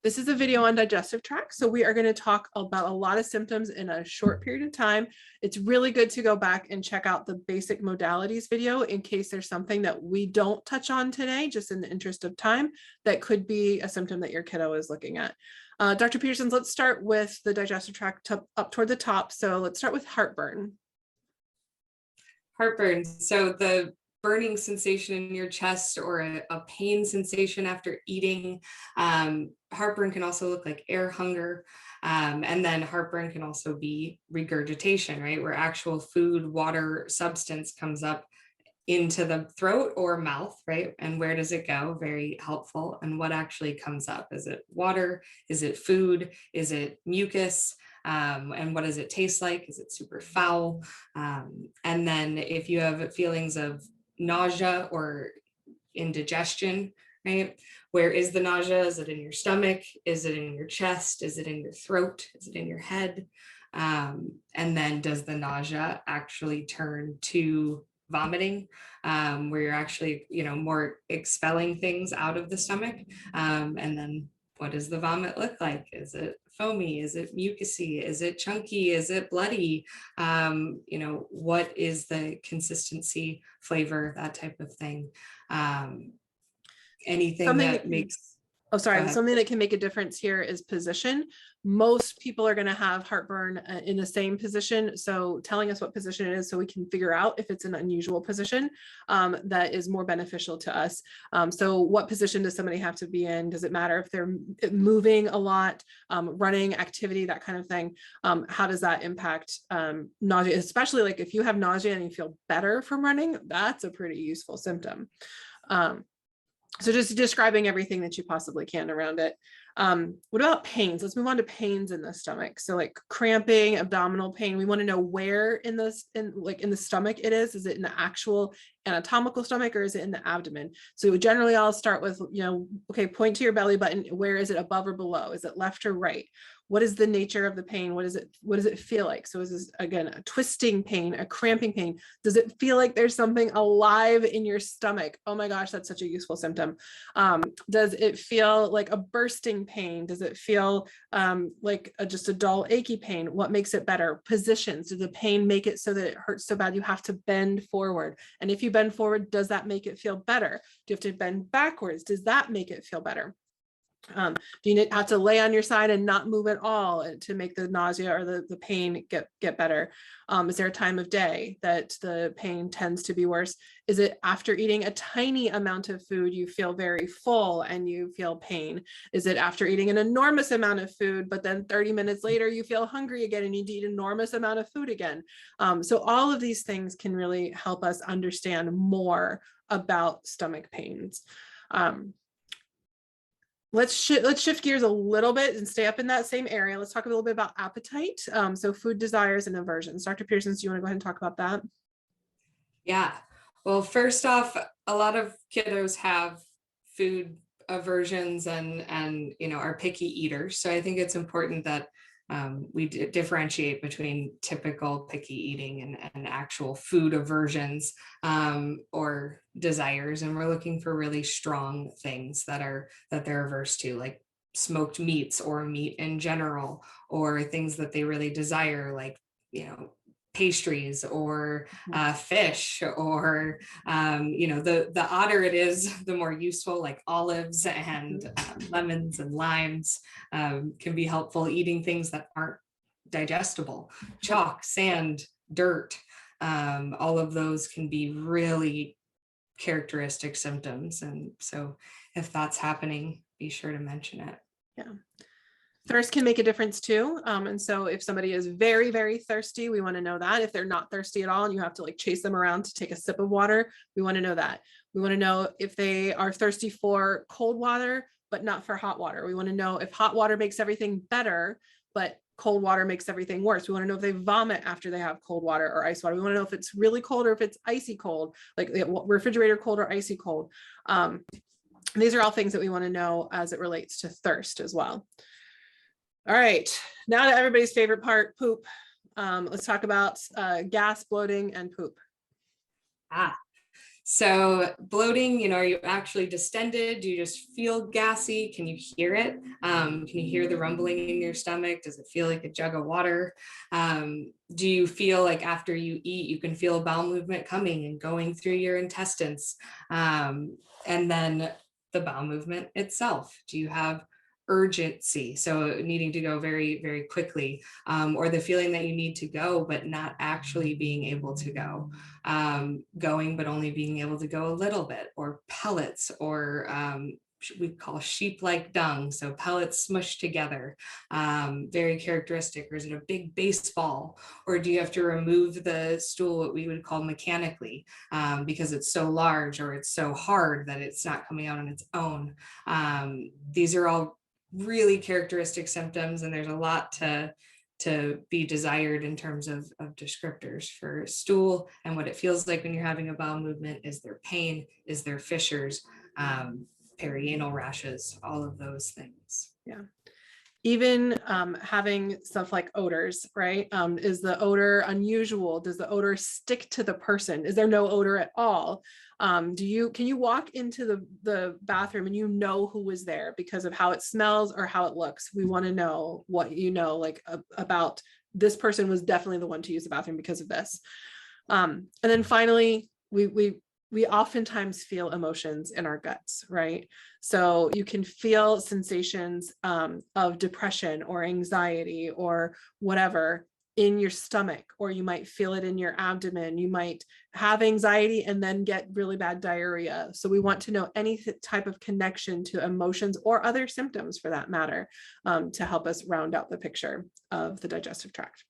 This is a video on digestive tract, so we are going to talk about a lot of symptoms in a short period of time. It's really good to go back and check out the basic modalities video in case there's something that we don't touch on today, just in the interest of time, that could be a symptom that your kiddo is looking at. Dr. Petersons, let's start with the digestive tract up toward the top. So let's start with heartburn. Heartburn. So the burning sensation in your chest or a pain sensation after eating. Heartburn can also look like air hunger. And then heartburn can also be regurgitation, right? Where actual food, water, substance comes up into the throat or mouth, right? And where does it go? Very helpful. And what actually comes up? Is it water? Is it food? Is it mucus? And what does it taste like? Is it super foul? And then if you have feelings of nausea or indigestion, right? Where is the nausea? Is it in your stomach? Is it in your chest? Is it in your throat? Is it in your head? And then does the nausea actually turn to vomiting, where you're actually, more expelling things out of the stomach? And then what does the vomit look like? Is it foamy? Is it mucousy? Is it chunky? Is it bloody? What is the consistency, flavor, that type of thing? Anything that makes... Oh, sorry. Something that can make a difference here is position. Most people are going to have heartburn in the same position. So telling us what position it is so we can figure out if it's an unusual position that is more beneficial to us. So what position does somebody have to be in? Does it matter if they're moving a lot, running, activity, that kind of thing? How does that impact nausea? Especially like if you have nausea and you feel better from running, that's a pretty useful symptom. So just describing everything that you possibly can around it. What about pains? Let's move on to pains in the stomach. So like cramping, abdominal pain. We want to know where in the stomach it is. Is it in the actual anatomical stomach or is it in the abdomen? So generally I'll start with, okay, point to your belly button. Where is it, above or below? Is it left or right? What is the nature of the pain? What does it feel like? So is this, again, a twisting pain, a cramping pain? Does it feel like there's something alive in your stomach? Oh my gosh, that's such a useful symptom. Does it feel like a bursting pain? Does it feel like just a dull, achy pain? What makes it better? Positions. Does the pain make it so that it hurts so bad you have to bend forward? And if you bend forward, does that make it feel better? Do you have to bend backwards? Does that make it feel better? Do you have to lay on your side and not move at all to make the nausea or the pain get better? Is there a time of day that the pain tends to be worse? Is it after eating a tiny amount of food, you feel very full and you feel pain? Is it after eating an enormous amount of food, but then 30 minutes later, you feel hungry again and need to eat an enormous amount of food again? So all of these things can really help us understand more about stomach pains. Let's shift gears a little bit and stay up in that same area. Let's talk a little bit about appetite. So food desires and aversions. Dr. Petersons, do you want to go ahead and talk about that? Yeah. Well, first off, a lot of kiddos have food aversions and are picky eaters. So I think it's important that we differentiate between typical picky eating and actual food aversions or desires. And we're looking for really strong things that they're averse to, like smoked meats or meat in general, or things that they really desire, like, pastries or fish, or the odder it is, the more useful, like olives and lemons and limes can be helpful. Eating things that aren't digestible, chalk, sand, dirt, all of those can be really characteristic symptoms. And so if that's happening, be sure to mention it. Yeah. Thirst can make a difference too. And so if somebody is very, very thirsty, we want to know that. If they're not thirsty at all and you have to like chase them around to take a sip of water, we want to know that. We want to know if they are thirsty for cold water, but not for hot water. We want to know if hot water makes everything better, but cold water makes everything worse. We want to know if they vomit after they have cold water or ice water. We want to know if it's really cold or if it's icy cold, like refrigerator cold or icy cold. These are all things that we want to know as it relates to thirst as well. All right, now to everybody's favorite part, poop. Let's talk about gas, bloating, and poop. So bloating, are you actually distended? Do you just feel gassy? Can you hear it? Can you hear the rumbling in your stomach? Does it feel like a jug of water? Do you feel like after you eat, you can feel bowel movement coming and going through your intestines? And then the bowel movement itself. Do you have urgency, so needing to go very, very quickly, or the feeling that you need to go but not actually being able to go, going but only being able to go a little bit, or pellets, or we call sheep-like dung, so pellets smushed together, very characteristic. Or is it a big baseball, or do you have to remove the stool, what we would call mechanically, because it's so large or it's so hard that it's not coming out on its own? These are all really characteristic symptoms, and there's a lot to be desired in terms of descriptors for stool and what it feels like when you're having a bowel movement. Is there pain? Is there fissures? Perianal rashes, all of those things. Yeah. Even having stuff like odors, right? Is the odor unusual? Does the odor stick to the person? Is there no odor at all? Can you walk into the bathroom and who was there because of how it smells or how it looks? We want to know what like about this person was definitely the one to use the bathroom because of this. And then finally, we oftentimes feel emotions in our guts, right? So you can feel sensations of depression or anxiety or whatever in your stomach, or you might feel it in your abdomen. You might have anxiety and then get really bad diarrhea. So we want to know any type of connection to emotions or other symptoms for that matter, to help us round out the picture of the digestive tract.